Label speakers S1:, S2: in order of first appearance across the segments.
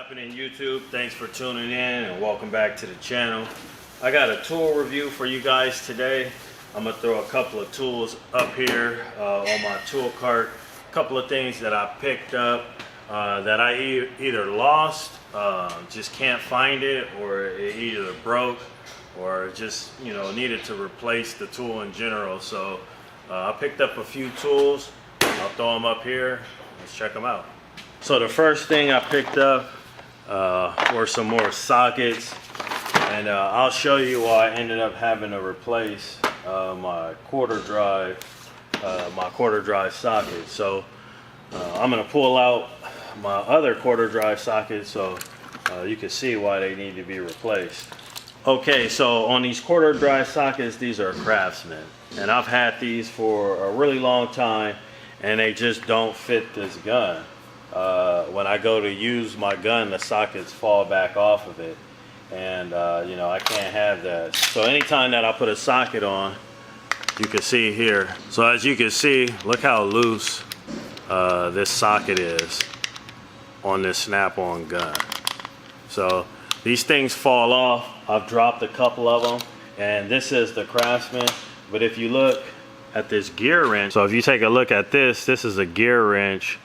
S1: happening, YouTube? Thanks for tuning in and welcome back to the channel. I got a tool review for you guys today. I'm gonna throw a couple of tools up here on my tool cart. A couple of things that I picked up that I either lost, just can't find it, or it either broke or just, you know, needed to replace the tool in general. So I picked up a few tools. I'll throw them up here. Let's check them out. So the first thing I picked up were some more sockets, and I'll show you why I ended up having to replace my quarter drive socket. So I'm gonna pull out my other quarter drive socket so you can see why they need to be replaced. Okay, so on these quarter drive sockets, these are Craftsman, and I've had these for a really long time, and they just don't fit this gun. When I go to use my gun, the sockets fall back off of it, and you know, I can't have that. So anytime that I put a socket on, you can see here. So as you can see, look how loose this socket is on this snap-on gun. So these things fall off. I've dropped a couple of them, and this is the Craftsman. But if you look at this gear wrench, so if you take a look at this, this is a gear wrench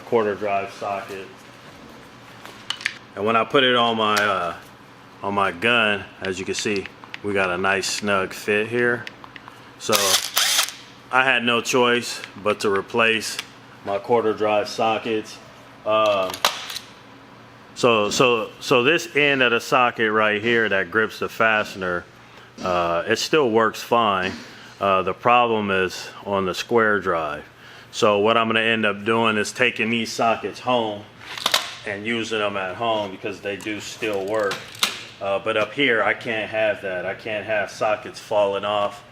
S1: quarter drive socket, and when I put it on my gun, as you can see, we got a nice snug fit here. So I had no choice but to replace my quarter drive sockets. So this end of the socket right here that grips the fastener, it still works fine. The problem is on the square drive. So what I'm going to end up doing is taking these sockets home and using them at home, because they do still work. But up here, I can't have that. I can't have sockets falling off,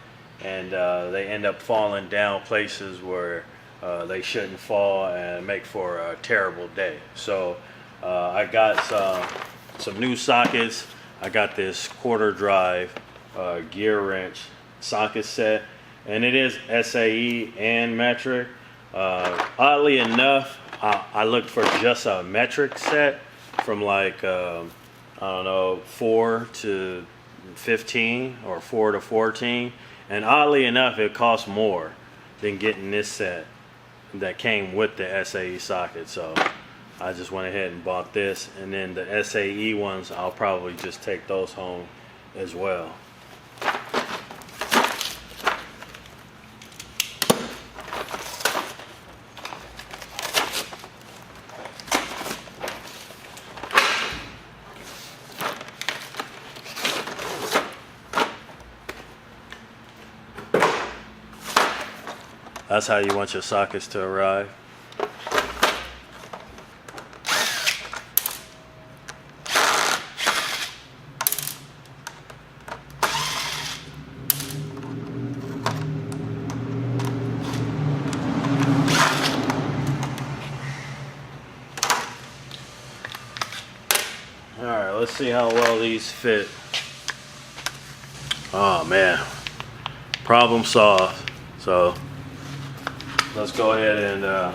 S1: and they end up falling down places where they shouldn't fall and make for a terrible day. So I got some new sockets. I got this quarter drive gear wrench socket set, and it is SAE and metric. Oddly enough, I looked for just a metric set from like I don't know, 4 to 15 or 4 to 14, and oddly enough, it cost more than getting this set that came with the SAE socket. So I just went ahead and bought this, and then the SAE ones, I'll probably just take those home as well. That's how you want your sockets to arrive. Alright, let's see how well these fit. Oh man, problem solved. So let's go ahead and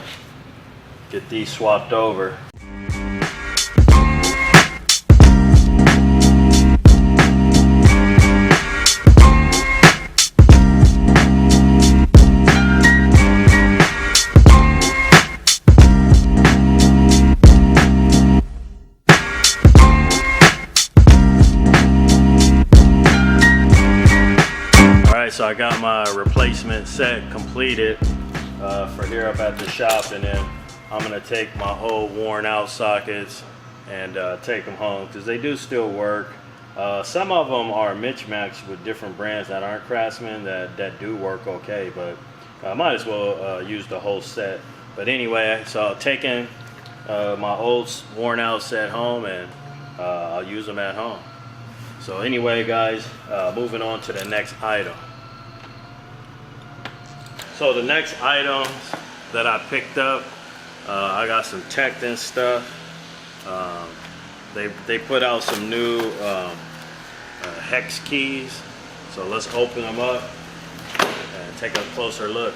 S1: get these swapped over. Alright, so I got my replacement set completed for here up at the shop, and then I'm gonna take my whole worn out sockets and take them home, because they do still work. Some of them are mismatched with different brands that aren't Craftsman that do work okay, but I might as well use the whole set. But anyway, so I'm taking my old worn out set home, and I'll use them at home. So anyway guys, moving on to the next item. So the next items that I picked up, I got some Tekton stuff. They put out some new hex keys. So let's open them up and take a closer look.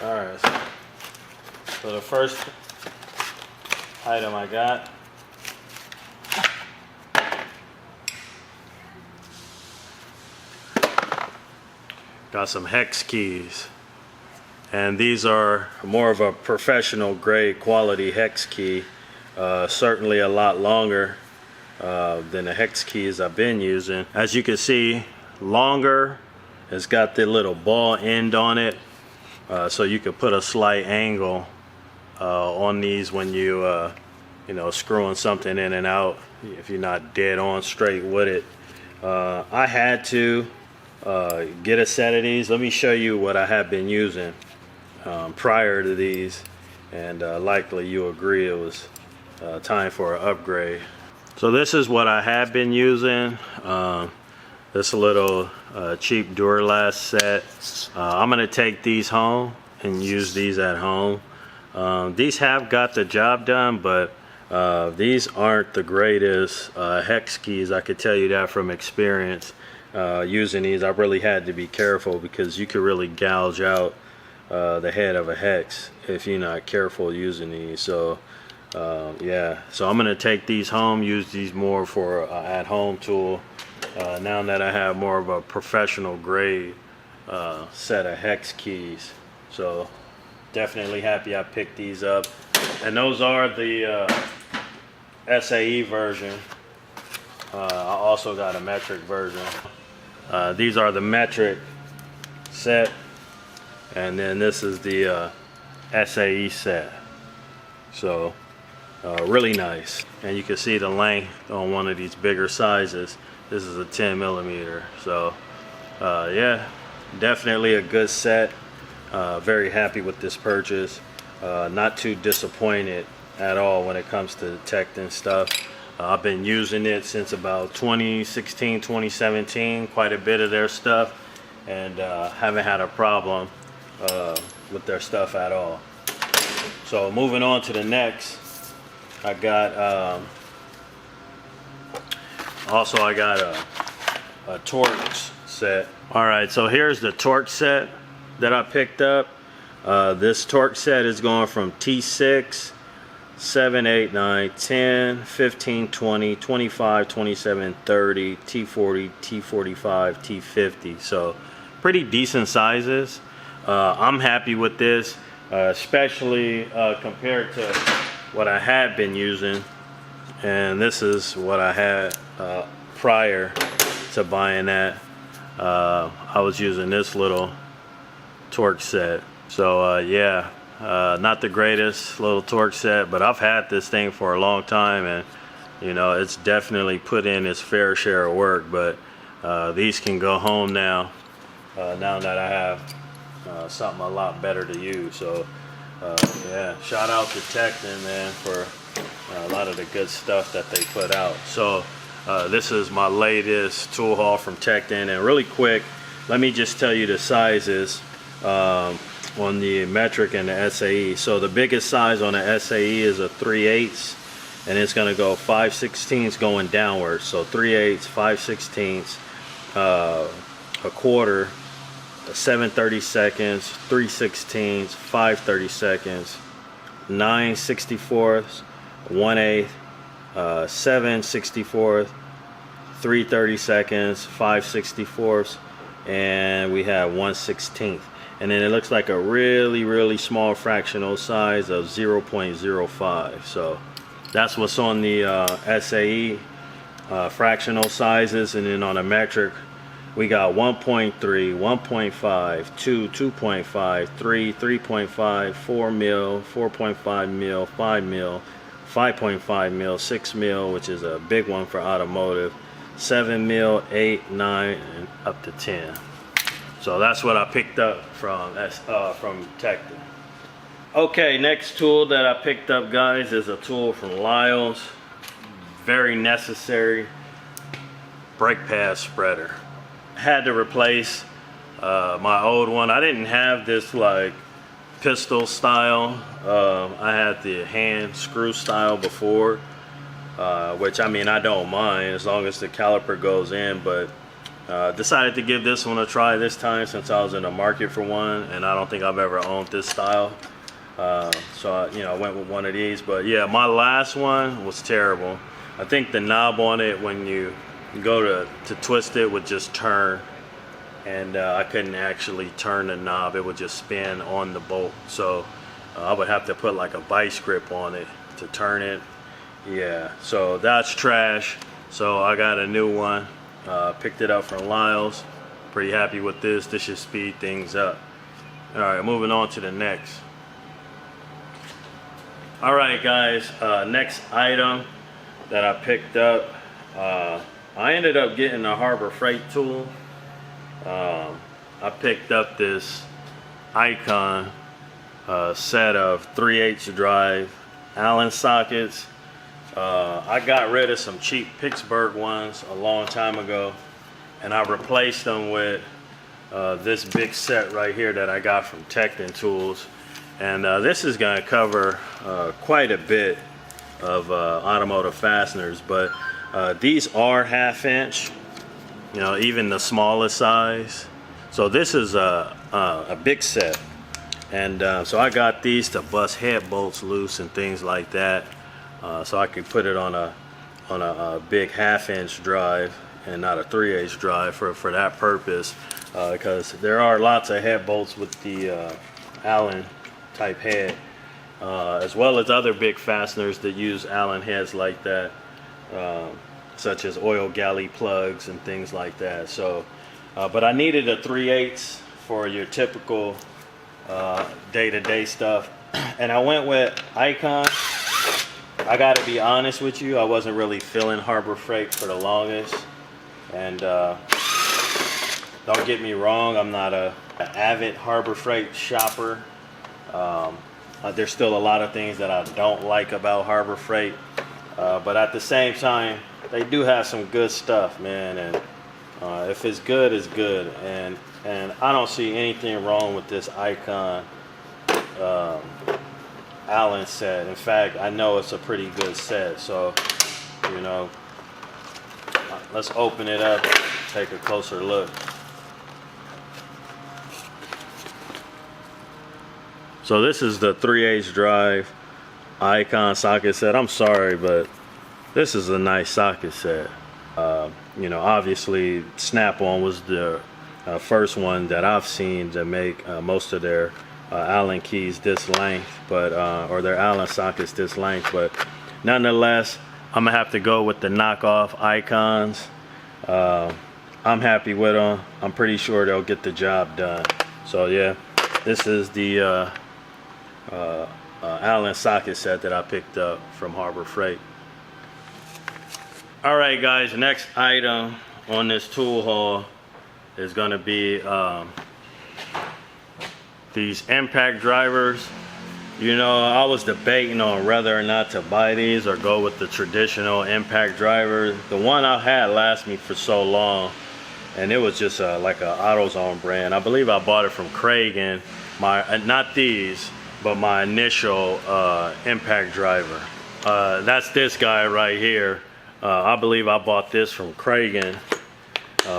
S1: Alright, so the first item I got. Got some hex keys, and these are more of a professional grade quality hex key, certainly a lot longer than the hex keys I've been using. As you can see, longer. It's got the little ball end on it, so you can put a slight angle on these when you you know, screwing something in and out if you're not dead on straight with it. I had to get a set of these. Let me show you what I have been using prior to these, and likely you'll agree it was time for an upgrade. So this is what I have been using. This little cheap Duralast set. I'm gonna take these home and use these at home. These have got the job done, but these aren't the greatest hex keys. I could tell you that from experience. Using these, I really had to be careful because you could really gouge out the head of a hex if you're not careful using these. So yeah, so I'm gonna take these home, use these more for at-home tool now that I have more of a professional grade set of hex keys. So definitely happy I picked these up, and those are the SAE version. I also got a metric version. These are the metric set, and then this is the SAE set. So really nice, and you can see the length on one of these bigger sizes. This is a 10 millimeter. So yeah, definitely a good set. Very happy with this purchase. Not too disappointed at all when it comes to Tekton stuff. I've been using it since about 2016, 2017, quite a bit of their stuff, and haven't had a problem with their stuff at all. So moving on to the next, I got I got a Torx set. All right, so here's the Torx set that I picked up. This Torx set is going from T6, 7, 8, 9, 10, 15, 20, 25, 27, 30, T40, T45, T50. So pretty decent sizes. I'm happy with this, especially compared to what I had been using. And this is what I had prior to buying that. I was using this little Torx set. So yeah. Not the greatest little Torx set, but I've had this thing for a long time, and you know, it's definitely put in its fair share of work. But these can go home now, now that I have something a lot better to use. So yeah, shout out to Tekton, man, for a lot of the good stuff that they put out. So this is my latest tool haul from Tekton, and really quick, let me just tell you the sizes on the metric and the SAE. So the biggest size on the SAE is a 3/8, and it's going to go 5/16 going downwards. So 3/8, 5/16, a quarter, 7/32, 3/16, 5/32, 9/64, 1/8, 7/64, 3/32, 5/64, and we have 1/16. And then it looks like a really small fractional size of 0.05. So that's what's on the SAE fractional sizes. And then on a metric, we got 1.3, 1.5, 2, 2.5, 3, 3.5, 4 mil, 4.5 mil, 5 mil, 5.5 mil, 6 mil, which is a big one for automotive, 7 mil, 8, 9, and up to 10. So that's what I picked up from Tekton. Okay, next tool that I picked up, guys, is a tool from Lisle's. Very necessary brake pad spreader. Had to replace my old one. I didn't have this like pistol style. I had the hand screw style before, which I mean I don't mind as long as the caliper goes in, but decided to give this one a try this time since I was in the market for one, and I don't think I've ever owned this style. So I went with one of these. But yeah, my last one was terrible. I think the knob on it, when you go to twist it, would just turn, and I couldn't actually turn the knob. It would just spin on the bolt. So I would have to put like a vice grip on it to turn it. Yeah, so that's trash. So I got a new one. Picked it up from Lisle's. Pretty happy with this. This should speed things up. All right, moving on to the next. All right, guys, next item that I picked up. I ended up getting a Harbor Freight tool. I picked up this Icon set of 3/8 drive Allen sockets. I got rid of some cheap Pittsburgh ones a long time ago, and I replaced them with this big set right here that I got from Tekton tools. And this is going to cover quite a bit of automotive fasteners, but these are 1/2 inch, even the smallest size. So this is a big set, and so I got these to bust head bolts loose and things like that, so I could put it on a big 1/2 inch drive and not a 3/8 drive for that purpose, because there are lots of head bolts with the Allen type head, as well as other big fasteners that use Allen heads like that, such as oil galley plugs and things like that. So but I needed a 3/8 for your typical day-to-day stuff, and I went with Icon. I gotta be honest with you, I wasn't really feeling Harbor Freight for the longest, and don't get me wrong, I'm not an avid Harbor Freight shopper. There's still a lot of things that I don't like about Harbor Freight, but at the same time, they do have some good stuff, man, and if it's good, it's good, and I don't see anything wrong with this Icon Allen set. In fact, I know it's a pretty good set. So let's open it up, take a closer look. So this is the 3/8 drive Icon socket set. I'm sorry, but this is a nice socket set. Obviously Snap-on was the first one that I've seen to make most of their Allen keys this length, but or their Allen sockets this length. But nonetheless, I'm gonna have to go with the knockoff Icons. I'm happy with them. I'm pretty sure they'll get the job done. So yeah, this is the Allen socket set that I picked up from Harbor Freight. All right, guys, next item on this tool haul is going to be these impact drivers. I was debating on whether or not to buy these or go with the traditional impact driver. The one I had lasted me for so long, and it was just like a AutoZone brand. I believe I bought it from Kragen. Not these, but my initial impact driver. That's this guy right here. I believe I bought this from Kragen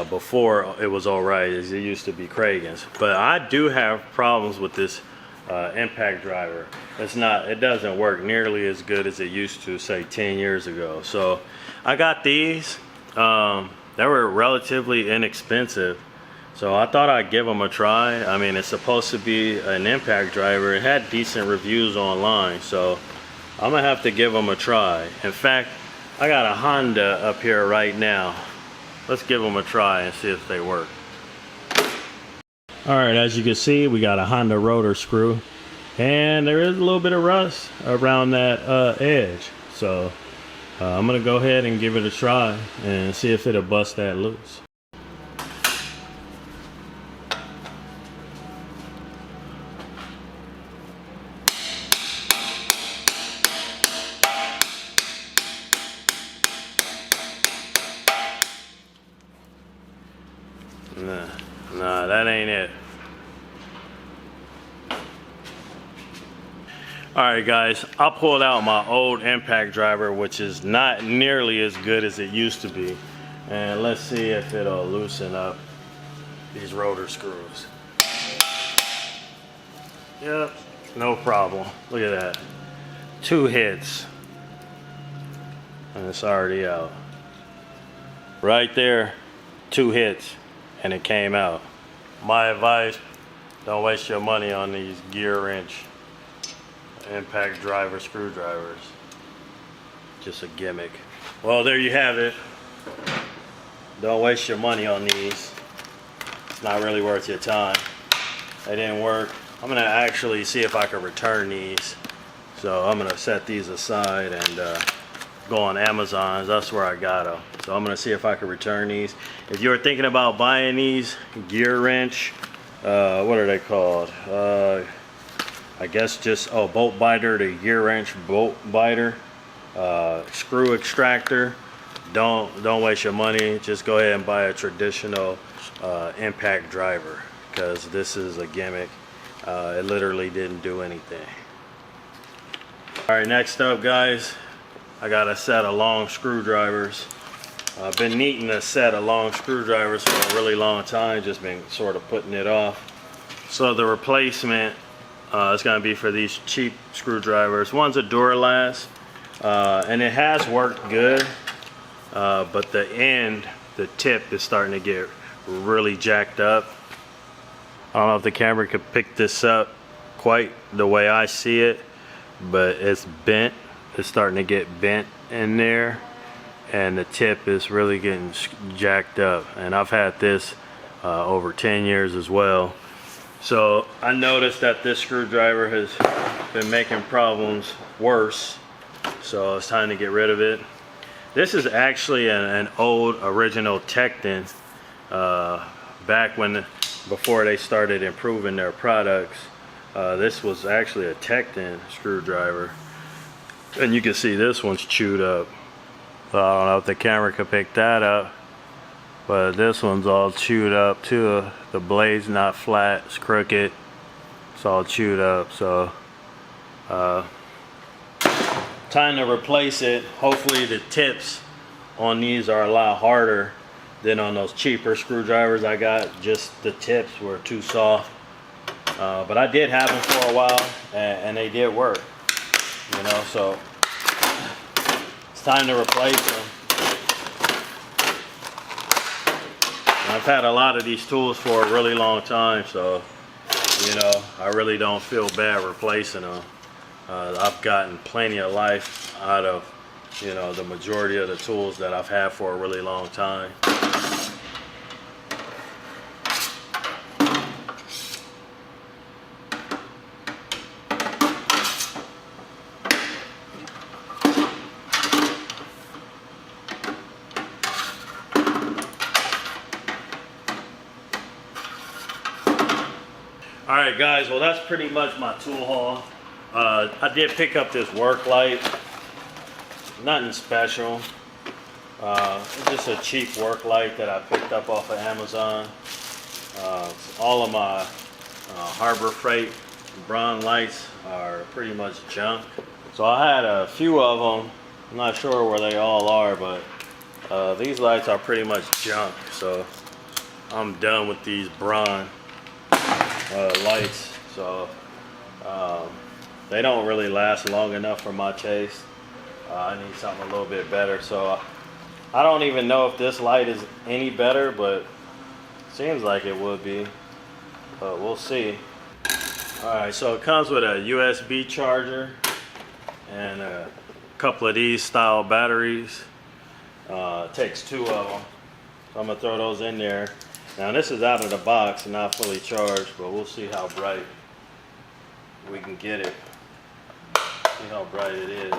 S1: before it was alright, as it used to be Kragen's. But I do have problems with this impact driver. It doesn't work nearly as good as it used to, say 10 years ago. So I got these. They were relatively inexpensive, so I thought I'd give them a try. I mean, it's supposed to be an impact driver. It had decent reviews online, so I'm gonna have to give them a try. In fact, I got a Honda up here right now. Let's give them a try and see if they work. All right, as you can see, we got a Honda rotor screw, and there is a little bit of rust around that edge. So I'm gonna go ahead and give it a try and see if it'll bust that loose. Nah, that ain't it. Alright guys, I pulled out my old impact driver, which is not nearly as good as it used to be. And let's see if it'll loosen up these rotor screws. Yep, No problem. Look at that. 2 hits. And it's already out. Right there, 2 hits, and it came out. My advice, don't waste your money on these gear wrench impact driver screwdrivers. Just a gimmick. Well, there you have it. Don't waste your money on these. It's not really worth your time. They didn't work. I'm gonna actually see if I can return these. So I'm gonna set these aside and go on Amazon. That's where I got them. So I'm gonna see if I can return these. If you're thinking about buying these gear wrench, what are they called? I guess just bolt biter, the gear wrench bolt biter, screw extractor. Don't waste your money. Just go ahead and buy a traditional impact driver, because this is a gimmick. It literally didn't do anything. All right, next up, guys, I got a set of long screwdrivers. I've been needing a set of long screwdrivers for a really long time, just been sort of putting it off. So the replacement is going to be for these cheap screwdrivers. One's a Duralast, and it has worked good, but the tip is starting to get really jacked up. I don't know if the camera could pick this up quite the way I see it, but it's bent. It's starting to get bent in there, and the tip is really getting jacked up. And I've had this over 10 years as well. So I noticed that this screwdriver has been making problems worse, so it's time to get rid of it. This is actually an old original Tekton, back before they started improving their products. This was actually a Tekton screwdriver, and you can see this one's chewed up. So I don't know if the camera could pick that up, but this one's all chewed up too. The blade's not flat, it's crooked, it's all chewed up. So time to replace it. Hopefully the tips on these are a lot harder than on those cheaper screwdrivers I got. Just the tips were too soft. But I did have them for a while, and they did work, you know, so it's time to replace them. And I've had a lot of these tools for a really long time, so, you know, I really don't feel bad replacing them. I've gotten plenty of life out of, you know, the majority of the tools that I've had for a really long time. Alright guys, well that's pretty much my tool haul. I did pick up this work light. Nothing special. It's just a cheap work light that I picked up off of Amazon. All of my Harbor Freight Braun lights are pretty much junk. So I had a few of them. I'm not sure where they all are, but these lights are pretty much junk. So I'm done with these Braun lights. So they don't really last long enough for my taste. I need something a little bit better. So I don't even know if this light is any better, but it seems like it would be, but we'll see. Alright, so it comes with a USB charger and a couple of these style batteries. It takes 2 of them, so I'm gonna throw those in there. Now this is out of the box and not fully charged, but we'll see how bright we can get it. See how bright it is.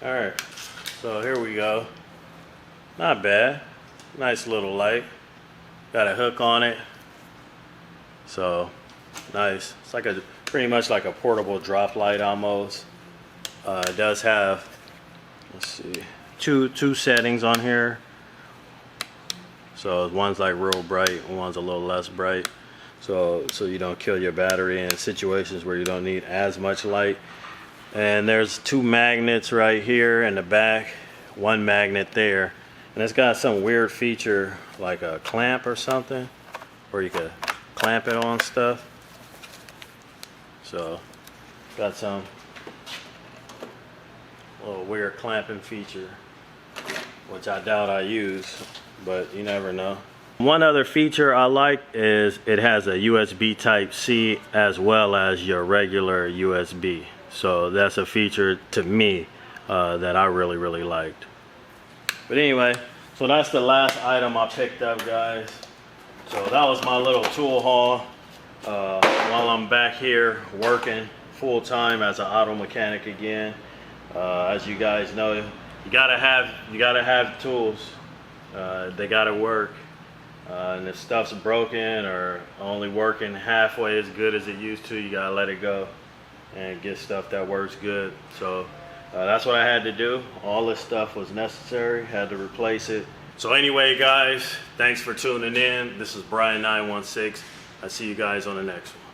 S1: Alright, so here we go. Not bad. Nice little light. Got a hook on it. So nice. It's like pretty much like a portable drop light almost. It does have, let's see, two settings on here. So one's like real bright, one's a little less bright. so you don't kill your battery in situations where you don't need as much light. And there's 2 magnets right here in the back, 1 magnet there, and it's got some weird feature like a clamp or something where you could clamp it on stuff. So got some little weird clamping feature, which I doubt I use, but you never know. One other feature I like is it has a USB Type-C as well as your regular USB. So that's a feature to me that I really liked. But anyway, so that's the last item I picked up, guys. So that was my little tool haul while I'm back here working full time as an auto mechanic again. As you guys know, you gotta have tools. They gotta work. And if stuff's broken or only working halfway as good as it used to, you gotta let it go and get stuff that works good. So that's what I had to do. All this stuff was necessary, had to replace it. So anyway, guys, thanks for tuning in. This is Bryan916. I'll see you guys on the next one.